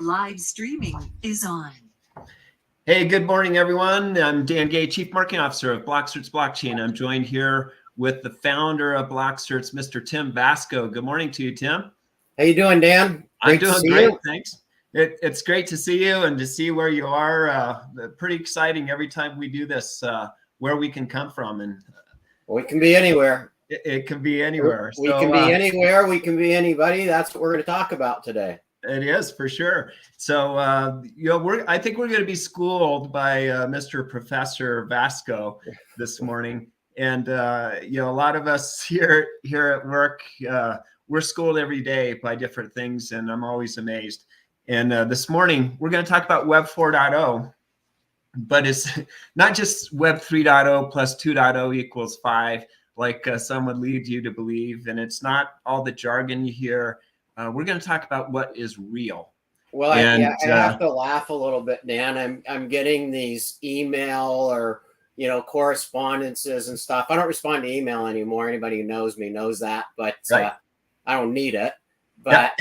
Live streaming is on. Hey, good morning, everyone. I'm Dan Gay, Chief Marketing Officer of BlockCerts Blockchain. I'm joined here with the founder of BlockCerts, Mr. Tim Vasco. Good morning to you, Tim. How you doing, Dan? I'm doing great, thanks. It's great to see you and to see where you are. Pretty exciting every time we do this, where we can come from. And we can be anywhere. It can be anywhere. We can be anywhere. We can be anybody. That's what we're going to talk about today. It is for sure. So, I think we're going to be schooled by Mr. Professor Vasco this morning. And, a lot of us here at work, we're schooled every day by different things, and I'm always amazed. And this morning, we're going to talk about Web 4.0, but it's not just Web 3.0 plus 2.0 equals 5, like some would lead you to believe. And it's not all the jargon you hear. We're going to talk about what is real. Well, I have to laugh a little bit, Dan. I'm getting these email or correspondences and stuff. I don't respond to email anymore. Anybody who knows me knows that, but right. I don't need it. But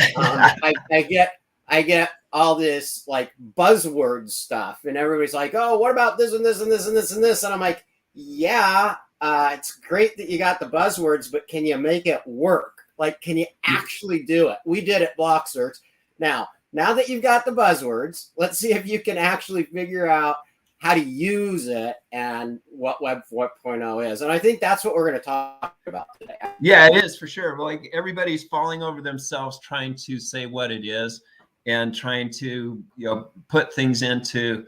I get all this like buzzword stuff, and everybody's like, "Oh, what about this and this and this and this and this?" And I'm like, "Yeah, it's great that you got the buzzwords, but can you make it work? Like, can you actually do it?" We did it, BlockCerts. Now that you've got the buzzwords, let's see if you can actually figure out how to use it and what Web 4.0 is. And I think that's what we're going to talk about today. Yeah, it is for sure. Like everybody's falling over themselves trying to say what it is and trying to, put things into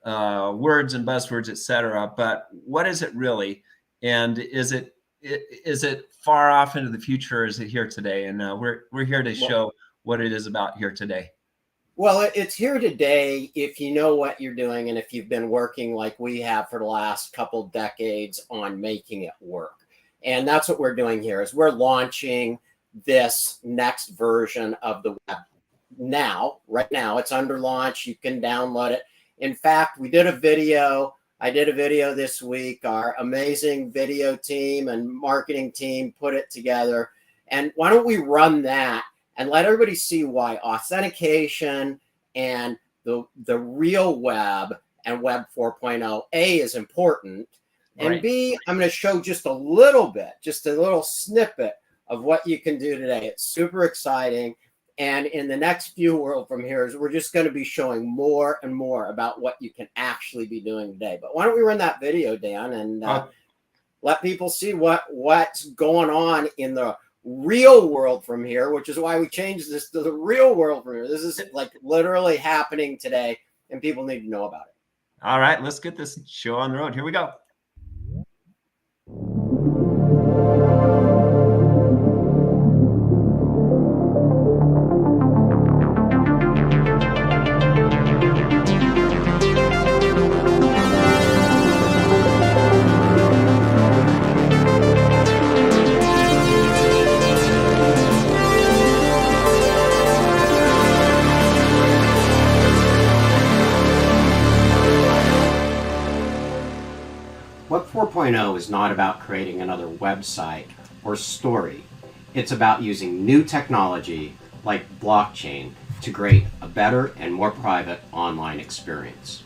words and buzzwords, etc. But what is it really? And is it far off into the future, or is it here today? And we're here to show what it is about here today. Well, it's here today if you know what you're doing and if you've been working like we have for the last couple decades on making it work. And that's what we're doing here is we're launching this next version of the web right now. It's under launch. You can download it. In fact, I did a video this week. Our amazing video team and marketing team put it together. And why don't we run that and let everybody see why authentication and the real web and Web 4.0, A, is important. And right. B, I'm going to show just a little snippet of what you can do today. It's super exciting. And in the next few from here, we're just going to be showing more and more about what you can actually be doing today. But why don't we run that video, Dan, and let people see what's going on in the real world from here, which is why we changed this to the real world from here. This is like literally happening today, and people need to know about it. All right, let's get this show on the road. Here we go. Web 4.0 is not about creating another website or story. It's about using new technology like blockchain to create a better and more private online experience.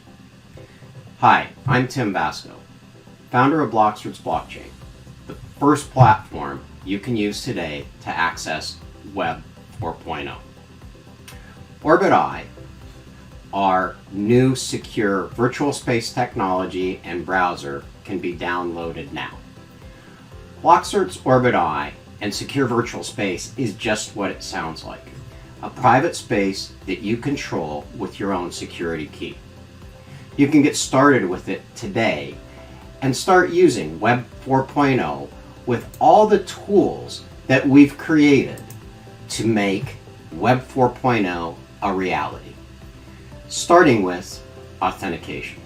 Hi, I'm Tim Vasco, founder of BlockCerts Blockchain, the first platform you can use today to access Web 4.0. Orbit.io, our new secure virtual space technology and browser, can be downloaded now. BlockCerts Orbit.io and Secure Virtual Space is just what it sounds like. A private space that you control with your own security key. You can get started with it today and start using Web 4.0 with all the tools that we've created to make Web 4.0 a reality. Starting with authentication.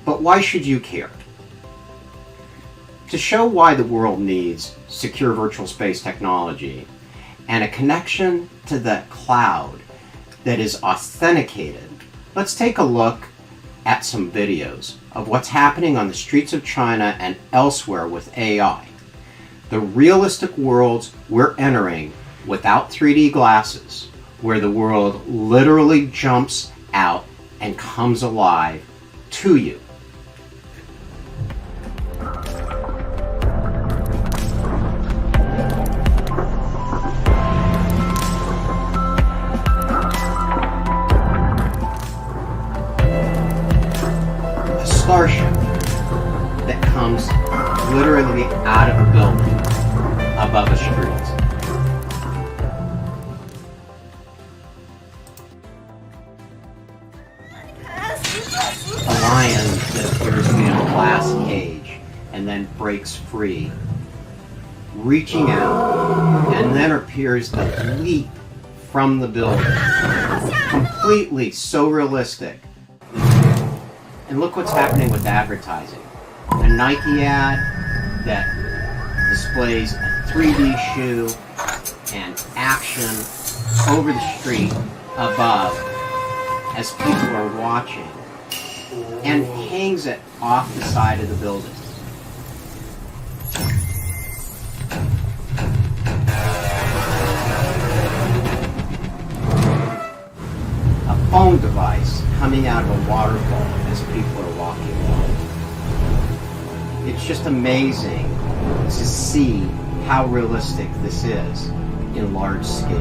But why should you care? To show why the world needs secure virtual space technology and a connection to the cloud that is authenticated, let's take a look at some videos of what's happening on the streets of China and elsewhere with AI. The realistic worlds we're entering without 3D glasses where the world literally jumps out and comes alive to you. A starship that comes literally out of a building above a street. A lion that appears to be in a glass cage and then breaks free, reaching out, and then appears to leap from the building. Completely so realistic. And look what's happening with advertising. A Nike ad that displays a 3D shoe and action over the street above as people are watching, and hangs it off the side of the building. A phone device coming out of a waterfall as people are walking along. It's just amazing to see how realistic this is in large scale.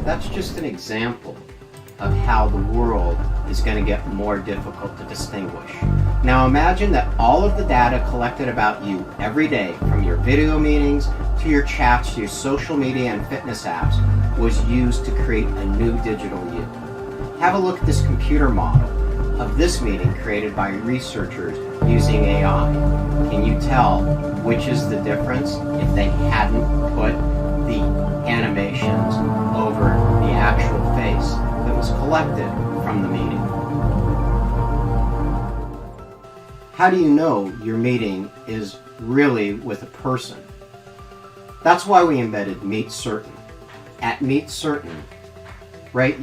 That's just an example of how the world is going to get more difficult to distinguish. Now imagine that all of the data collected about you every day, from your video meetings to your chats to your social media and fitness apps, was used to create a new digital you. Have a look at this computer model of this meeting created by researchers using AI. Can you tell which is the difference if they hadn't put the animations over the actual face that was collected from the meeting? How do you know your meeting is really with a person? That's why we embedded Meet Certain. At Meet Certain, right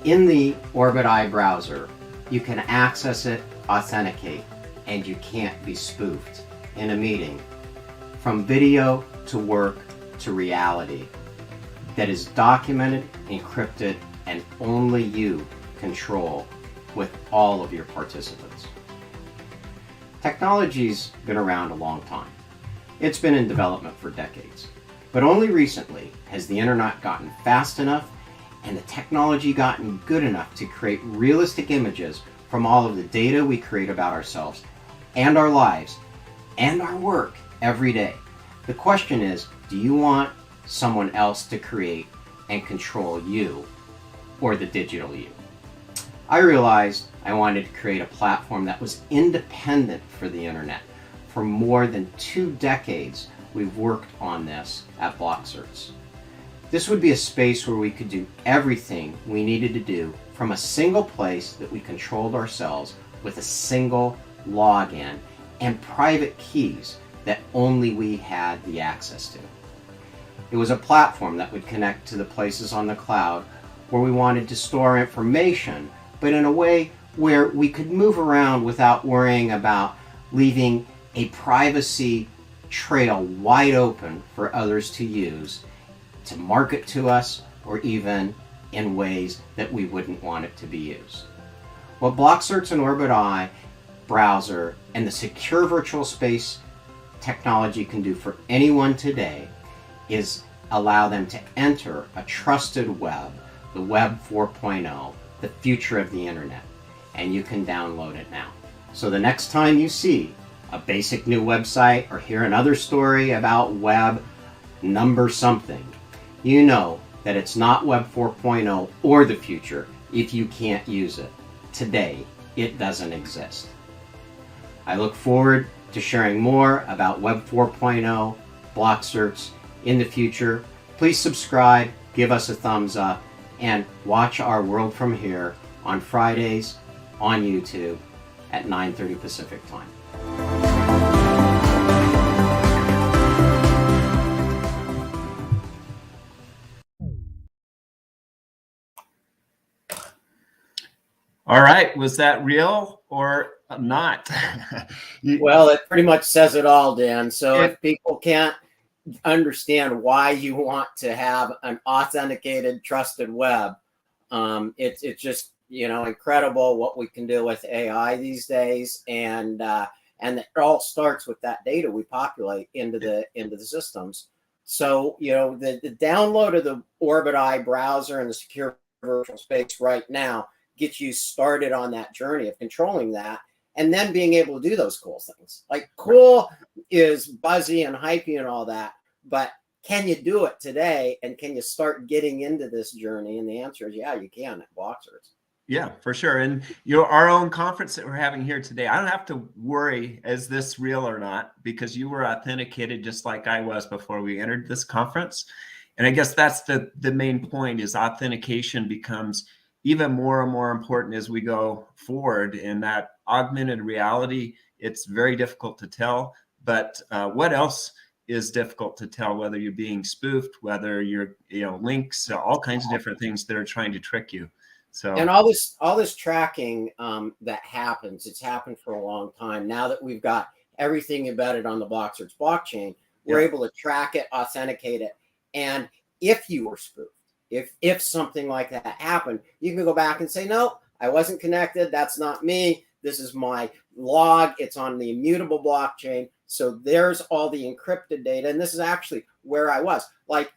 in the Orbit Eye browser, you can access it, authenticate, and you can't be spoofed in a meeting. From video to work to reality, that is documented, encrypted, and only you control with all of your participants. Technology's been around a long time. It's been in development for decades. But only recently has the internet gotten fast enough and the technology gotten good enough to create realistic images from all of the data we create about ourselves and our lives and our work every day. The question is, do you want someone else to create and control you, or the digital you? I realized I wanted to create a platform that was independent for the internet. For more than 2 decades, we've worked on this at BlockCerts. This would be a space where we could do everything we needed to do from a single place that we controlled ourselves with a single login and private keys that only we had the access to. It was a platform that would connect to the places on the cloud where we wanted to store information, but in a way where we could move around without worrying about leaving a privacy trail wide open for others to use, to market to us, or even in ways that we wouldn't want it to be used. What BlockCerts and Orbit Eye browser and the secure virtual space technology can do for anyone today is allow them to enter a trusted web, the Web 4.0, the future of the internet, and you can download it now. So the next time you see a basic new website or hear another story about web number something, you know that it's not Web 4.0 or the future if you can't use it. Today, it doesn't exist. I look forward to sharing more about Web 4.0, BlockCerts in the future. Please subscribe, give us a thumbs up, and watch our World from Here on Fridays on YouTube at 9:30 Pacific time. All right, was that real or not. Well, it pretty much says it all, Dan. So It- if people can't understand why you want to have an authenticated, trusted web, it's just, you know, incredible what we can do with AI these days, and it all starts with that data we populate into the systems. So, you know, the download of the Orbit browser and the secure virtual space right now gets you started on that journey of controlling that, and then being able to do those cool things. Like, cool is buzzy and hypey and all that, but can you do it today? And can you start getting into this journey? And the answer is, yeah, you can at BlockCerts. Yeah, for sure. And you know, our own conference that we're having here today, I don't have to worry, is this real or not? Because you were authenticated just like I was before we entered this conference. And I guess that's the main point, is authentication becomes even more and more important as we go forward. In that augmented reality, it's very difficult to tell. But what else is difficult to tell? Whether you're being spoofed, whether you're, you know, links, all kinds of different things that are trying to trick you. So, and all this tracking that happens, it's happened for a long time. Now that we've got everything embedded on the BlockCerts blockchain, we're able to track it, authenticate it, and if you were spoofed, if something like that happened, you can go back and say, no, I wasn't connected. That's not me. This is my log. It's on the immutable blockchain. So there's all the encrypted data, and this is actually where I was. Like,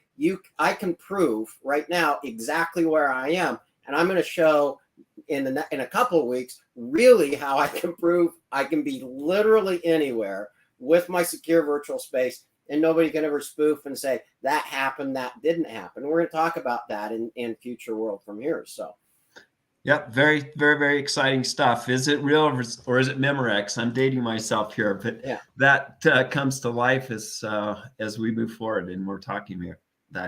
I can prove right now exactly where I am. And I'm going to show in a couple of weeks really how I can prove I can be literally anywhere with my secure virtual space, and nobody can ever spoof and say that happened, that didn't happen. We're going to talk about that in future World from Here. So, yeah, very, very, very exciting stuff. Is it real or is it Memorex? I'm dating myself here, but yeah, that comes to life as we move forward, and we're talking here.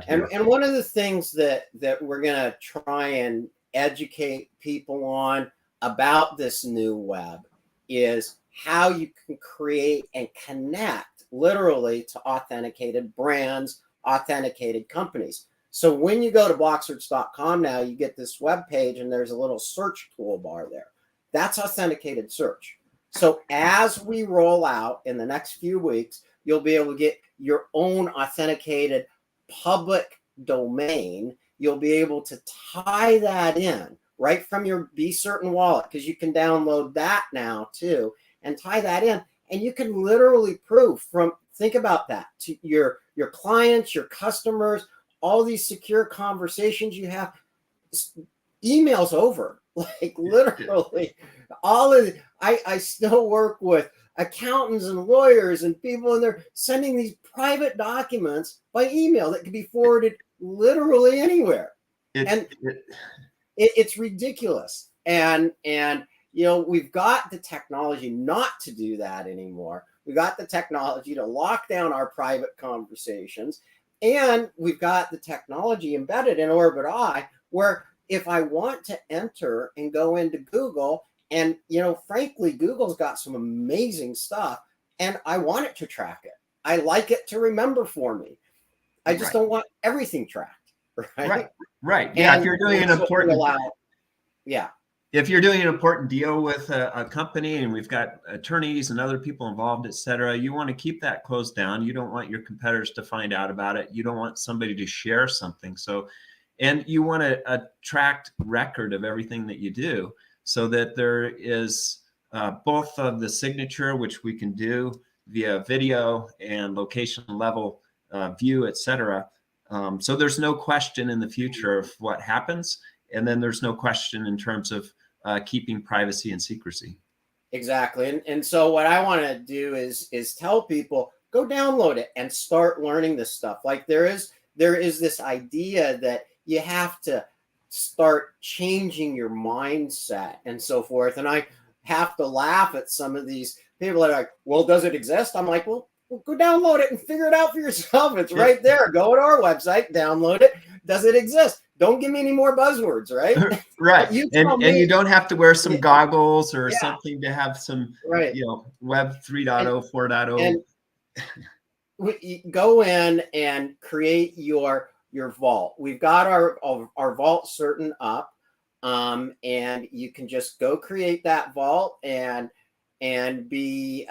And one of the things that we're going to try and educate people on about this new web is how you can create and connect literally to authenticated brands, authenticated companies. So when you go to blockcerts.com now, you get this web page and there's a little search toolbar there. That's authenticated search. So as we roll out in the next few weeks, you'll be able to get your own authenticated public domain. You'll be able to tie that in right from your Be Certain wallet, because you can download that now too, and tie that in. And you can literally prove from, think about that, to your clients, your customers, all these secure conversations you have, emails over, like literally all of I still work with accountants and lawyers and people, and they're sending these private documents by email that can be forwarded literally anywhere. It's ridiculous. And you know, we've got the technology not to do that anymore. We got the technology to lock down our private conversations, and we've got the technology embedded in Orbit where if I want to enter and go into Google, and, you know, frankly, Google's got some amazing stuff, and I want it to track it. I like it to remember for me. I just don't want everything tracked. Right. Yeah. If you're doing an important, yeah. If you're doing an important deal with a company, and we've got attorneys and other people involved, et cetera, you want to keep that closed down. You don't want your competitors to find out about it. You don't want somebody to share something. So, and you want a tracked record of everything that you do, so that there is both of the signature, which we can do via video and location level view, et cetera. So there's no question in the future of what happens. And then there's no question in terms of keeping privacy and secrecy. Exactly. And so what I want to do is tell people, go download it and start learning this stuff. Like there is this idea that you have to start changing your mindset and so forth. And I have to laugh at some of these people that are like, well, does it exist? I'm like, well, go download it and figure it out for yourself. It's right there. Go to our website, download it. Does it exist? Don't give me any more buzzwords, right? Right. And you don't have to wear some goggles or something to have some, you know, Web 3.0, 4.0. And we go in and create your vault. We've got our vault certain up, and you can just go create that vault, and and be,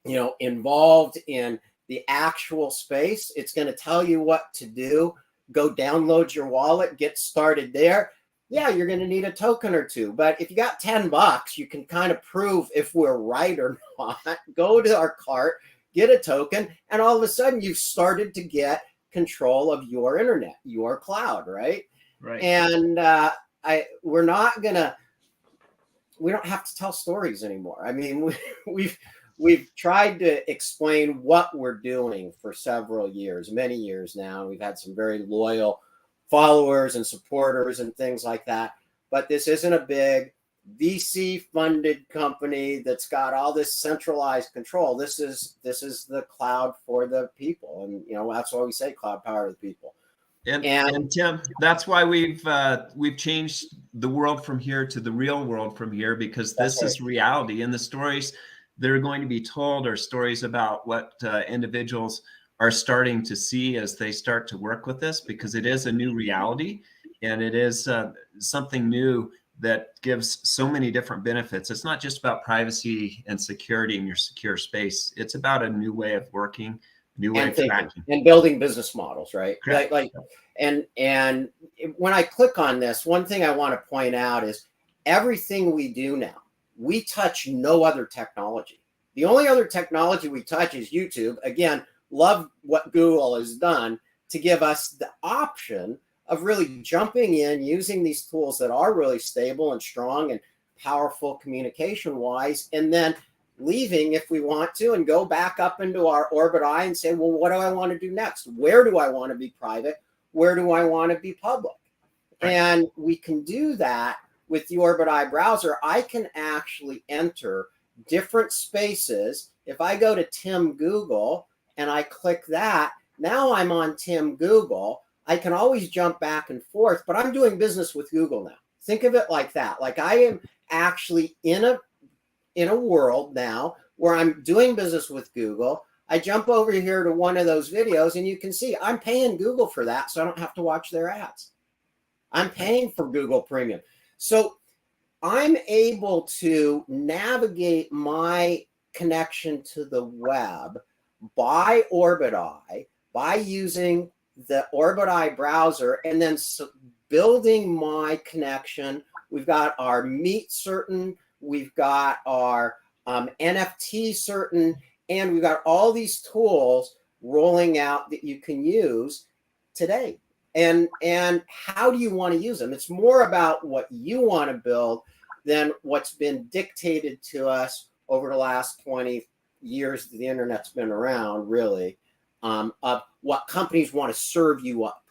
you know, involved in the actual space. It's going to tell you what to do. Go download your wallet, get started there. Yeah, you're going to need a token or two, but if you got $10, you can kind of prove if we're right or not. Go to our cart, get a token, and all of a sudden you've started to get control of your internet, your cloud, right? Right. And we don't have to tell stories anymore. I mean, we've tried to explain what we're doing for several years, many years now. We've had some very loyal followers and supporters and things like that. But this isn't a big VC funded company that's got all this centralized control. This is the cloud for the people. And, you know, that's why we say cloud power of the people. And Tim, that's why we've changed the world from here to the real world from here, because this is reality. And the stories that are going to be told are stories about what individuals are starting to see as they start to work with this, because it is a new reality, and it is something new that gives so many different benefits. It's not just about privacy and security in your secure space. It's about a new way of working, new way of tracking, and building business models, right? Correct. Like, and when I click on this, one thing I want to point out is everything we do now, we touch no other technology. The only other technology we touch is YouTube. Again, love what Google has done to give us the option of really jumping in, using these tools that are really stable and strong and powerful communication wise, and then leaving if we want to and go back up into our Orbit Eye and say, well, what do I want to do next? Where do I want to be private? Where do I want to be public? Right. And we can do that with the Orbit Eye browser. I can actually enter different spaces. If I go to Tim Google and I click that, now I'm on Tim Google. I can always jump back and forth, but I'm doing business with Google now. Think of it like that. Like I am actually in a world now where I'm doing business with Google. I jump over here to one of those videos and you can see I'm paying Google for that, so I don't have to watch their ads. I'm paying for Google Premium. So I'm able to navigate my connection to the web by Orbit Eye, by using the Orbit Eye browser, and then building my connection. We've got our meet certain, we've got our NFT certain, and we've got all these tools rolling out that you can use today. And how do you want to use them? It's more about what you want to build than what's been dictated to us over the last 20 years that the internet's been around, really, of what companies want to serve you up.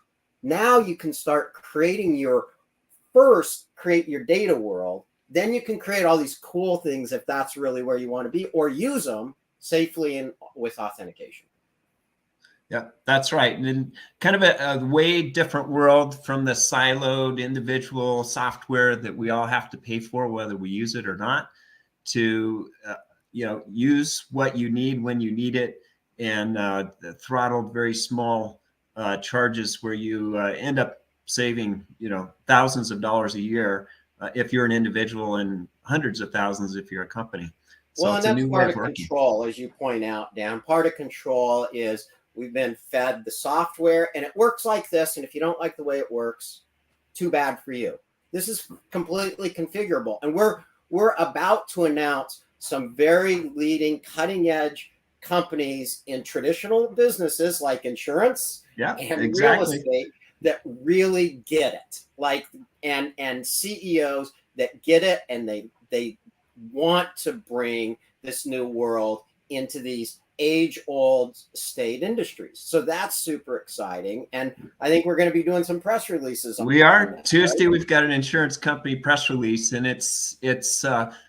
Now you can start creating create your data world. Then you can create all these cool things if that's really where you want to be, or use them safely with authentication. Yeah, that's right. And in kind of a way different world from the siloed individual software that we all have to pay for, whether we use it or not, to use what you need when you need it, and throttled very small charges where you end up saving thousands of dollars a year if you're an individual, and hundreds of thousands if you're a company. So well, it's and a that's new part way of of working. control, as you point out, Dan. Part of control is we've been fed the software, and it works like this. And if you don't like the way it works, too bad for you. This is completely configurable, and we're about to announce some very leading, cutting-edge companies in traditional businesses like insurance and real estate that really get it. Like and CEOs that get it, and they want to bring this new world into these age-old state industries. So that's super exciting. And I think we're going to be doing some press releases. We are. Tuesday, we've got an insurance company press release, and it's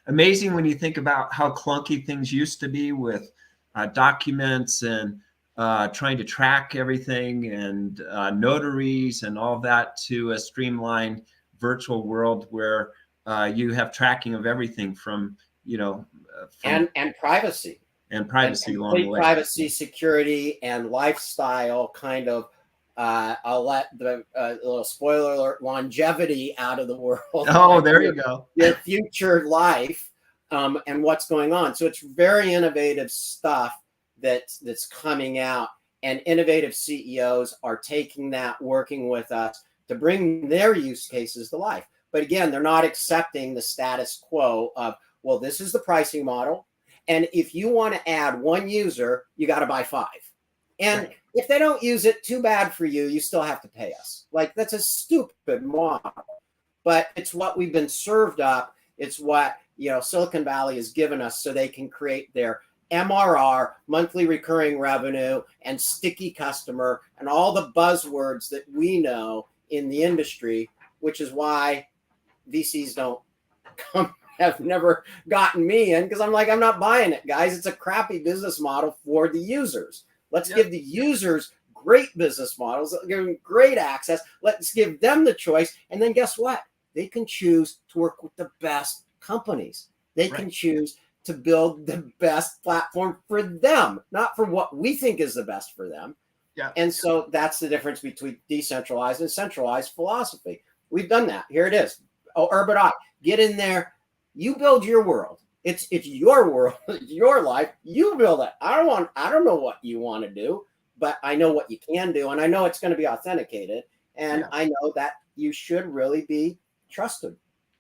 amazing when you think about how clunky things used to be with documents and trying to track everything, and notaries and all that, to a streamlined virtual world where you have tracking of everything from and privacy. And privacy along the way. Privacy, security, and lifestyle kind of, I'll let the little spoiler alert, longevity out of the world. Oh, there you go. Your future life and what's going on. So it's very innovative stuff that's coming out, and innovative CEOs are taking that, working with us to bring their use cases to life. But again, they're not accepting the status quo of, well, this is the pricing model, and if you want to add 1 user, you got to buy 5. And Right. if they don't use it, too bad for you. You still have to pay us. Like, that's a stupid model. But it's what we've been served up. It's what, Silicon Valley has given us so they can create their MRR, monthly recurring revenue, and sticky customer, and all the buzzwords that we know in the industry, which is why VCs don't come, have never gotten me in, because I'm like, I'm not buying it, guys. It's a crappy business model for the users. Let's give the users great business models, give them great access. Let's give them the choice. And then guess what? They can choose to work with the best companies. They can choose to build the best platform for them, not for what we think is the best for them. Yeah. And so that's the difference between decentralized and centralized philosophy. We've done that. Here it is. Oh, Urban Eye, get in there. You build your world. It's your world, your life. You build it. I don't know what you want to do, but I know what you can do, and I know it's going to be authenticated, and I know that you should really be trusted,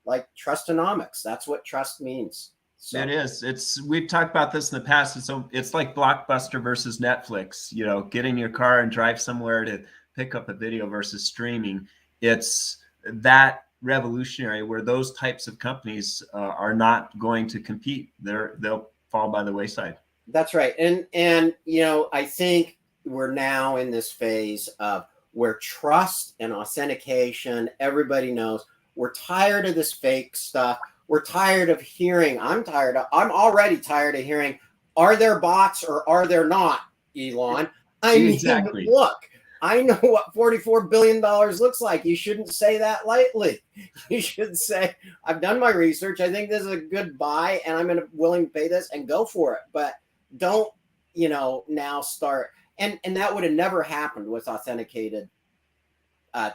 like trustonomics. That's what trust means. So. It is. We've talked about this in the past. It's like Blockbuster versus Netflix. Get in your car and drive somewhere to pick up a video versus streaming. It's that revolutionary where those types of companies are not going to compete. They'll fall by the wayside. That's right. And I think we're now in this phase of where trust and authentication, everybody knows, we're tired of this fake stuff. We're tired of hearing, I'm already tired of hearing, are there bots or are there not, Elon? Exactly. Look, I know what $44 billion looks like. You shouldn't say that lightly. You should say, I've done my research. I think this is a good buy, and I'm willing to pay this and go for it. But don't, now start. And that would have never happened with authenticated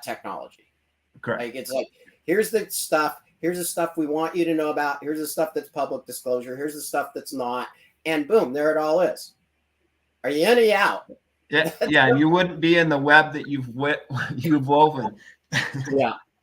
technology. Correct. Like, it's like, here's the stuff. Here's the stuff we want you to know about. Here's the stuff that's public disclosure. Here's the stuff that's not. And boom, there it all is. Are you in or you out? Yeah, and you wouldn't be in the web that you've woven.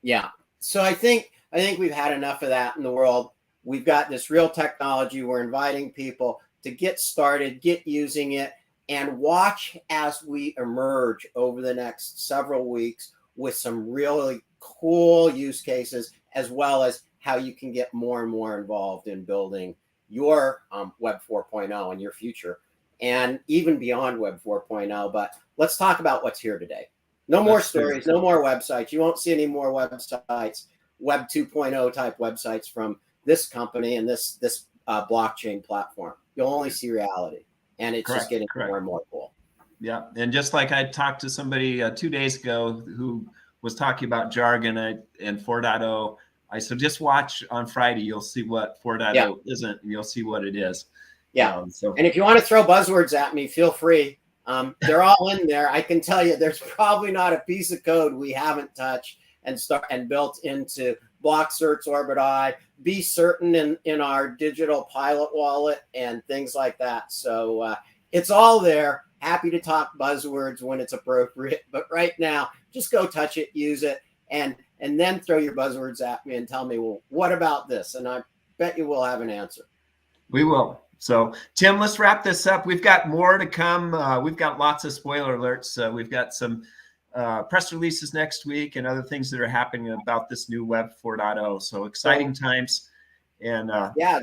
Yeah. So I think we've had enough of that in the world. We've got this real technology. We're inviting people to get started, get using it, and watch as we emerge over the next several weeks with some really cool use cases, as well as how you can get more and more involved in building your Web 4.0 and your future, and even beyond Web 4.0. But let's talk about what's here today. No more stories, no more websites. You won't see any more websites, Web 2.0 type websites from this company and this blockchain platform. You'll only see reality, and it's just getting more and more cool. Yeah, and just like I talked to somebody 2 days ago who was talking about jargon and 4.0, I said, just watch on Friday. You'll see what 4.0 isn't, and you'll see what it is. Yeah. And if you want to throw buzzwords at me, feel free. They're all in there. I can tell you there's probably not a piece of code we haven't touched and built into BlockCerts, Orbit Eye, Be Certain in our digital pilot wallet and things like that. So it's all there. Happy to talk buzzwords when it's appropriate. But right now, just go touch it, use it, and then throw your buzzwords at me and tell me, well, what about this? And I bet you we'll have an answer. We will. So, Tim, let's wrap this up. We've got more to come. We've got lots of spoiler alerts. We've got some press releases next week and other things that are happening about this new Web 4.0. So exciting times. And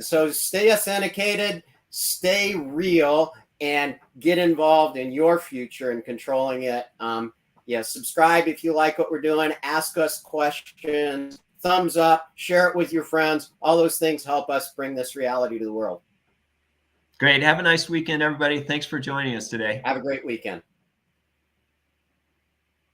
so stay authenticated, stay real, and get involved in your future and controlling it. Subscribe if you like what we're doing. Ask us questions. Thumbs up. Share it with your friends. All those things help us bring this reality to the world. Great. Have a nice weekend, everybody. Thanks for joining us today. Have a great weekend.